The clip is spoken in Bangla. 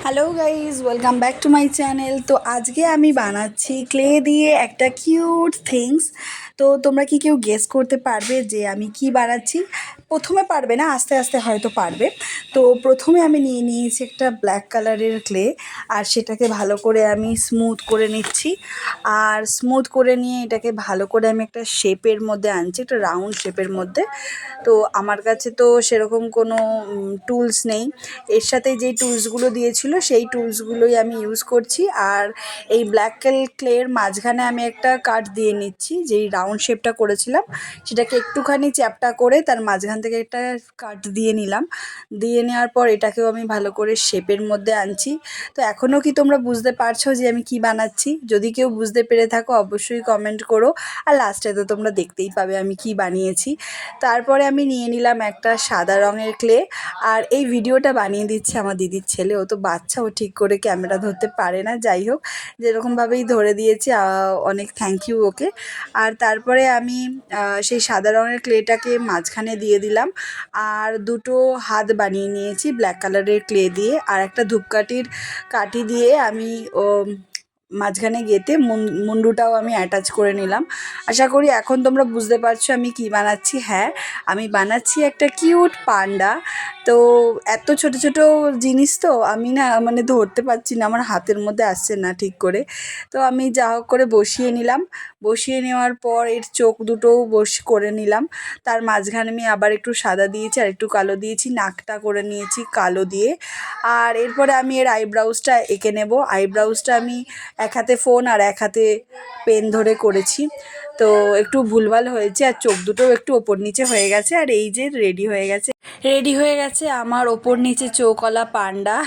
Hello guys, welcome back to my channel. তো আজকে আমি বানাচ্ছি ক্লে দিয়ে একটা কিউট থিংস। তো তোমরা কি কেউ গেস করতে পারবে যে আমি কি বানাচ্ছি? প্রথমে পারবে না, আস্তে আস্তে হয়তো পারবে। তো প্রথমে আমি নিয়ে নিয়েছি একটা ব্ল্যাক কালারের ক্লে, আর সেটাকে ভালো করে আমি স্মুথ করে নিচ্ছি। আর স্মুথ করে নিয়ে এটাকে ভালো করে আমি একটা শেপের মধ্যে আনছি, একটা রাউন্ড শেপের মধ্যে। তো আমার কাছে তো সেরকম কোনো টুলস নেই, এর সাথে যেই টুলসগুলো দিয়েছিল সেই টুলসগুলোই আমি ইউজ করছি। আর এই ব্ল্যাক ক্লের মাঝখানে আমি একটা কাট দিয়ে নিচ্ছি, যেই রাউন্ড শেপটা করেছিলাম সেটাকে একটুখানি চ্যাপটা করে তার মাঝখান থেকে একটা কাট দিয়ে নিলাম। দিয়ে নেওয়ার পর এটাকেও আমি ভালো করে শেপের মধ্যে আনছি। তো এখনও কি তোমরা বুঝতে পারছো যে আমি কি বানাচ্ছি? যদি কেউ বুঝতে পেরে থাকো অবশ্যই কমেন্ট করো। আর লাস্টে তো তোমরা দেখতেই পাবে আমি কি বানিয়েছি। তারপরে আমি নিয়ে নিলাম একটা সাদা রঙের ক্লে। আর এই ভিডিওটা বানিয়ে দিচ্ছে আমার দিদির ছেলে। ও তো বাচ্চা, ও ঠিক করে ক্যামেরা ধরতে পারে না। যাই হোক, যেরকমভাবেই ধরে দিয়েছে, অনেক থ্যাংক ইউ ওকে। আর তারপরে আমি সেই সাদা রঙের ক্লেটাকে মাঝখানে দিয়ে দিলাম। আর দুটো হাত বানিয়ে নিয়েছি ব্ল্যাক কালারের ক্লে দিয়ে। আর একটা ধূপকাঠির কাঠি দিয়ে আমি মাঝখানে গেঁথে মুন্ডুটাও আমি অ্যাটাচ করে নিলাম। আশা করি এখন তোমরা বুঝতে পারছো আমি কি বানাচ্ছি। হ্যাঁ, আমি বানাচ্ছি একটা কিউট পান্ডা। তো এত ছোট ছোট জিনিস তো আমি না মানে ধরতে পারছি না, আমার হাতের মধ্যে আসছে না ঠিক করে। তো আমি যা হোক করে বসিয়ে নিলাম। বসিয়ে নেওয়ার পর এর চোখ দুটোও করে নিলাম। তার মাঝখানে আমি আবার একটু সাদা দিয়েছি আর একটু কালো দিয়েছি, নাকটা করে নিয়েছি কালো দিয়ে। আর এরপরে আমি এর আইব্রাউজটা এঁকে নেব। আইব্রাউজটা আমি এক হাতে ফোন আর এক হাতে পেন ধরে করেছি। তো একটু ভুলভাল হয়েছে, আর চোখ দুটোও একটু ওপর নিচে হয়ে গেছে। আর এই যে রেডি হয়ে গেছে আমার ওপর নিচে চোখওয়ালা পান্ডা।